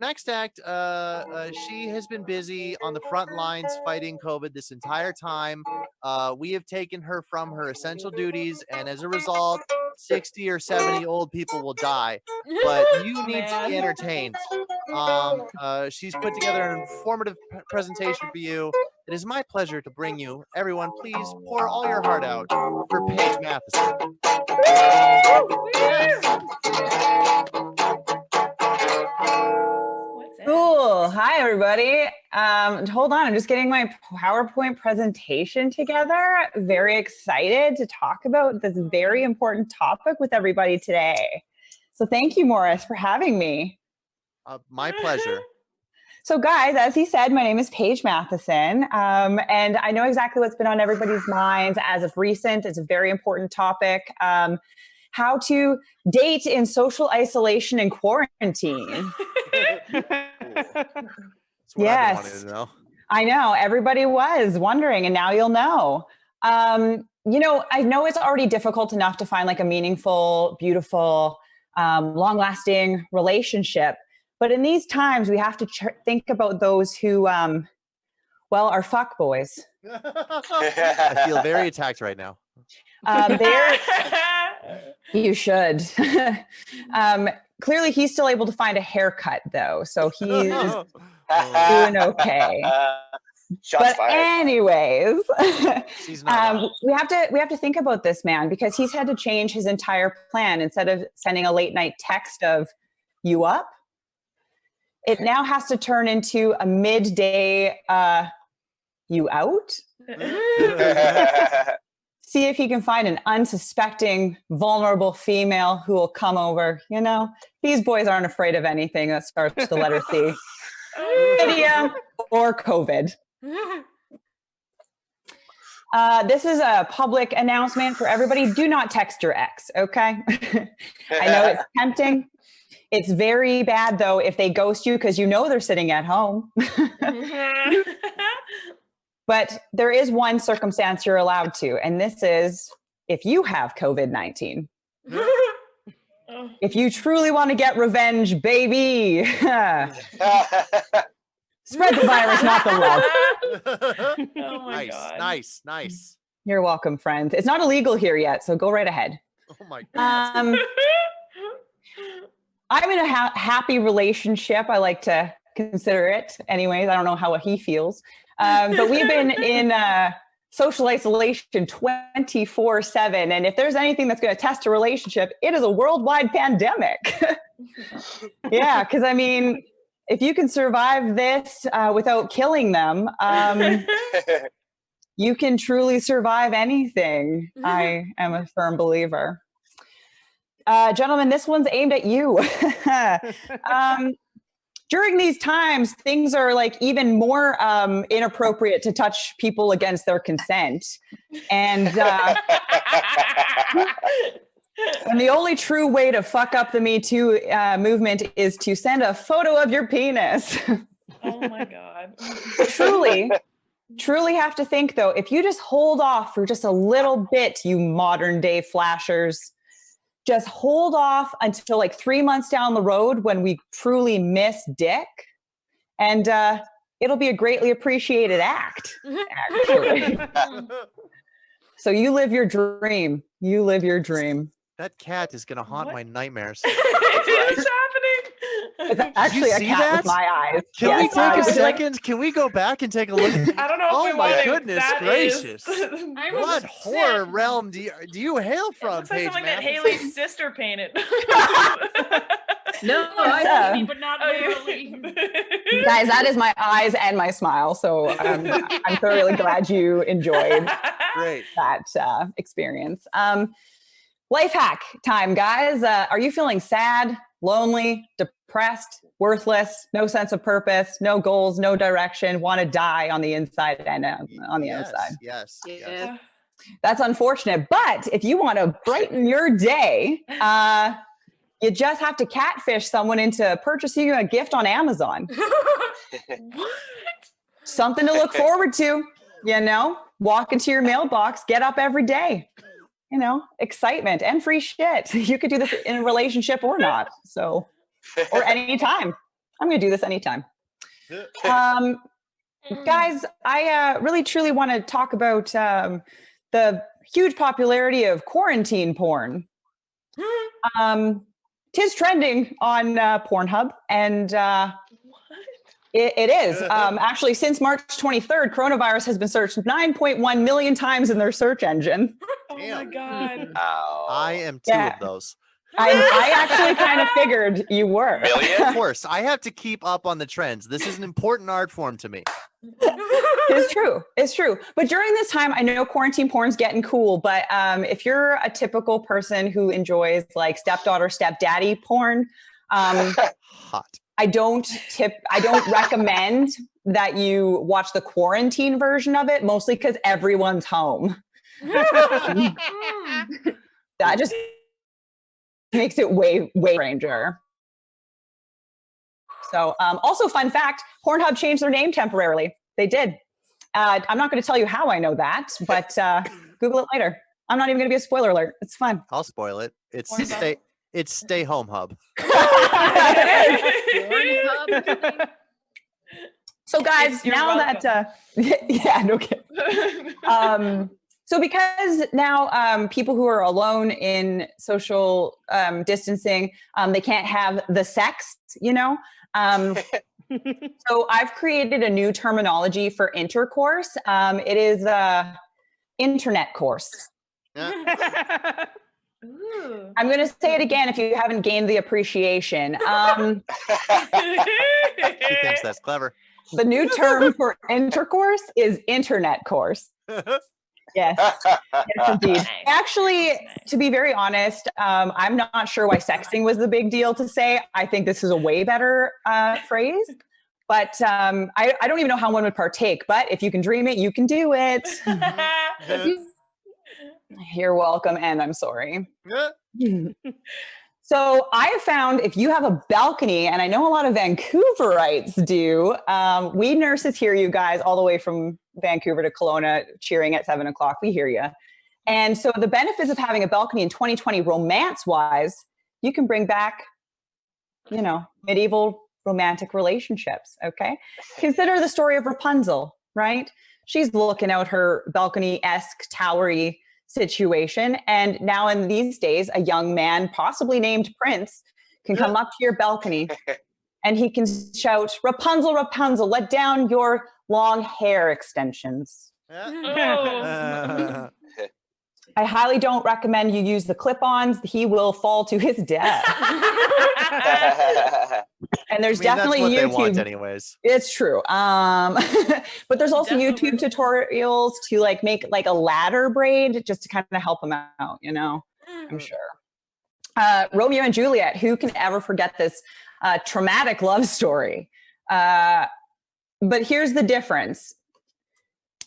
next act, she has been busy on the front lines fighting COVID this entire time. We have taken her from her essential duties, and as a result, 60 or 70 old people will die. But you need to be entertained. She's put together an informative presentation for you. It is my pleasure to bring you, everyone, please pour all your heart out for Paige Matheson. Cool. Hi, everybody. Hold on. I'm just getting my PowerPoint presentation together. Very excited to talk about this very important topic with everybody today. So thank you, Morris, for having me. My pleasure. So guys, as he said, my name is Paige Matheson, and I know exactly what's been on everybody's minds as of recent. It's a very important topic. How to date in social isolation and quarantine. That's what I've been wanting to know. I know. Everybody was wondering, and now you'll know. I know it's already difficult enough to find like a meaningful, beautiful, long-lasting relationship. But in these times, we have to think about those who, are fuckboys. I feel very attacked right now. You should. Clearly, he's still able to find a haircut, though, so he's doing okay. But anyways, we have to think about this man because he's had to change his entire plan. Instead of sending a late night text of "you up," it now has to turn into a midday "you out." See if he can find an unsuspecting, vulnerable female who will come over. You know, these boys aren't afraid of anything that starts with the letter C. Lydia or COVID. This is a public announcement for everybody. Do not text your ex, okay? I know it's tempting. It's very bad, though, if they ghost you because you know they're sitting at home. But there is one circumstance you're allowed to, and this is if you have COVID-19. If you truly want to get revenge, baby. Spread the virus, not the love. Oh my God. Nice. You're welcome, friends. It's not illegal here yet, so go right ahead. Oh my God. I'm in a happy relationship. I like to consider it. Anyways, I don't know how he feels. But we've been in social isolation 24/7. And if there's anything that's going to test a relationship, it is a worldwide pandemic. Yeah, because I mean, if you can survive this without killing them, you can truly survive anything. I am a firm believer. Gentlemen, this one's aimed at you. During these times, things are like even more inappropriate to touch people against their consent. And the only true way to fuck up the Me Too movement is to send a photo of your penis. Oh my God. Truly have to think, though, if you just hold off for just a little bit, you modern day flashers, just hold off until like 3 months down the road when we truly miss dick. And it'll be a greatly appreciated act, actually. So you live your dream. You live your dream. That cat is going to haunt my nightmares. It's happening. It's actually a cat with my eyes. Can we take a second? Can we go back and take a look? I don't know if Oh we my want goodness to. gracious. What horror realm do you hail from, looks like Paige something that Matheson? Haley's sister painted. No, I mean, but not literally. Guys, that is my eyes and my smile. So I'm thoroughly glad you enjoyed that experience. Life hack time, guys. Are you feeling sad, lonely, depressed, worthless, no sense of purpose, no goals, no direction, want to die on the inside and on the outside? Yes. That's unfortunate. But if you want to brighten your day, you just have to catfish someone into purchasing you a gift on Amazon. What? Something to look forward to, you know? Walk into your mailbox, get up every day. You know, excitement and free shit. You could do this in a relationship or not. So, or anytime. I'm going to do this anytime. Guys, I really truly want to talk about the huge popularity of quarantine porn. Tis trending on Pornhub, and it is. Actually, since March 23rd, coronavirus has been searched 9.1 million times in their search engine. Oh my God. I am two of those. I actually kind of figured you were. Million? Of course, I have to keep up on the trends. This is an important art form to me. It's true. It's true. But during this time, I know quarantine porn's getting cool, but if you're a typical person who enjoys like stepdaughter, stepdaddy porn, hot. I don't recommend that you watch the quarantine version of it, mostly because everyone's home. That just makes it way stranger. So also fun fact, Pornhub changed their name temporarily. They did. I'm not going to tell you how I know that, but Google it later. I'm not even going to be a spoiler alert. It's fun. I'll spoil it. It's Stay Home Hub. So guys, now that yeah, no kidding. So because now people who are alone in social distancing, they can't have the sex, you know. So I've created a new terminology for intercourse. It is internet course. I'm going to say it again if you haven't gained the appreciation. He thinks that's clever. The new term for intercourse is internet course. Yes, yes, indeed. Actually, to be very honest, I'm not sure why sexting was the big deal to say. I think this is a way better phrase. But I don't even know how one would partake. But if you can dream it, you can do it. You're welcome, and I'm sorry. So I have found if you have a balcony, and I know a lot of Vancouverites do, we nurses hear you guys all the way from Vancouver to Kelowna cheering at 7 o'clock. We hear you. And so the benefits of having a balcony in 2020 romance-wise, you can bring back, you know, medieval romantic relationships, okay? Consider the story of Rapunzel, right? She's looking out her balcony-esque, towery situation. And now in these days, a young man, possibly named Prince, can come up to your balcony and he can shout, Rapunzel, Rapunzel, let down your long hair extensions. I highly don't recommend you use the clip-ons. He will fall to his death. And there's definitely that's what YouTube. They want anyways. It's true. But there's also YouTube tutorials to like make like a ladder braid just to kind of help them out, you know, I'm sure. Romeo and Juliet, who can ever forget this traumatic love story? But here's the difference.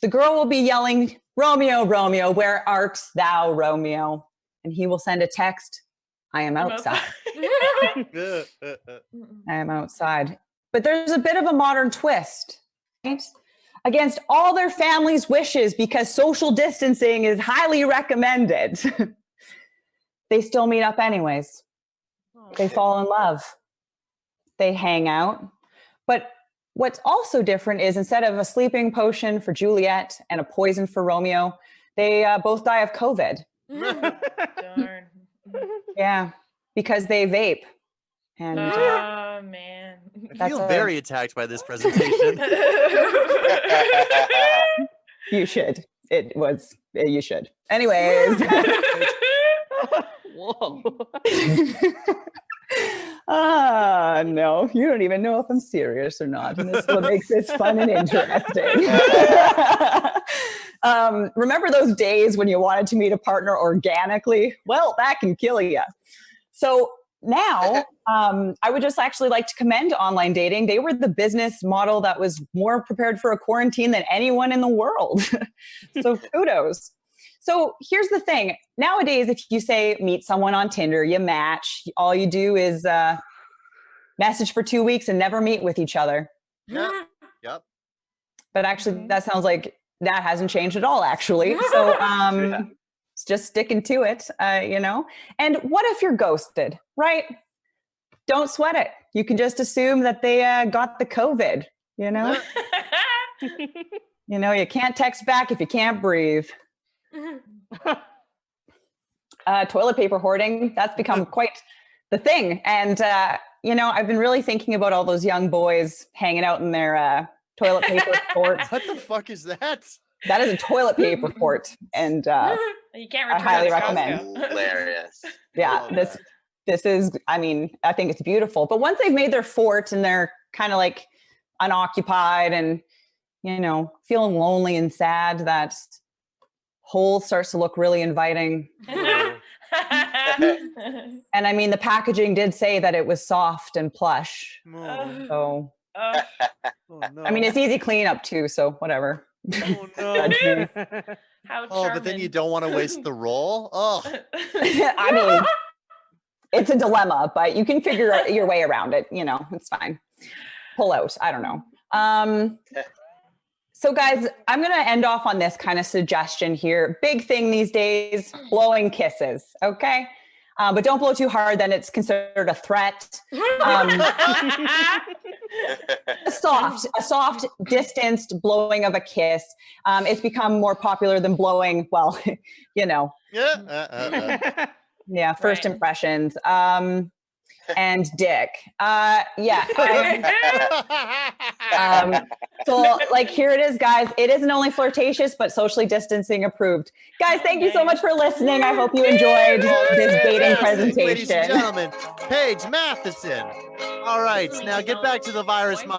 The girl will be yelling, Romeo, Romeo, where art thou, Romeo? And he will send a text, I am outside. I am outside. But there's a bit of a modern twist, right? Against all their family's wishes, because social distancing is highly recommended. They still meet up anyways. They fall in love. They hang out. But what's also different is instead of a sleeping potion for Juliet and a poison for Romeo, they both die of COVID. Darn. Yeah, because they vape. And oh, man. I feel very attacked by this presentation. You should. You should. Anyways. Whoa. No, you don't even know if I'm serious or not. And this is what makes this fun and interesting. Remember those days when you wanted to meet a partner organically? Well, that can kill you. So now, I would just actually like to commend online dating. They were the business model that was more prepared for a quarantine than anyone in the world. So kudos. So here's the thing. Nowadays, if you say meet someone on Tinder, you match, all you do is message for 2 weeks and never meet with each other. Yep. But actually, that sounds like that hasn't changed at all, actually. So just sticking to it, you know. And what if you're ghosted, right? don't sweat it. You can just assume that they got the COVID, you know? You know, you can't text back if you can't breathe. Toilet paper hoarding, that's become quite the thing. And, you know, I've been really thinking about all those young boys hanging out in their toilet paper forts. What the fuck is that? That is a toilet paper fort. And You can't I return highly it to recommend. Costco. Hilarious. yeah, Oh, this is, I mean, I think it's beautiful. But once they've made their fort and they're kind of like unoccupied and, you know, feeling lonely and sad, that hole starts to look really inviting. And I mean, the packaging did say that it was soft and plush. Oh, So, Oh, no. I mean, it's easy cleanup too. So whatever. Oh, no. Judge me. how Oh, but then you charming. don't want to waste the roll. Oh, I mean, it's a dilemma, but you can figure your way around it. You know, it's fine. Pull out. I don't know. So guys, I'm going to end off on this kind of suggestion here. Big thing these days, blowing kisses. Okay. But don't blow too hard. Then it's considered a threat. A soft, distanced blowing of a kiss. It's become more popular than blowing. Well, you know, yeah. yeah. First Right. impressions. And dick. Yeah. So like, here it is, guys. It isn't only flirtatious, but socially distancing approved. Guys, thank you so much for listening. I hope you enjoyed this dating presentation. Ladies and gentlemen, Paige Matheson. All right, now get back to the virus.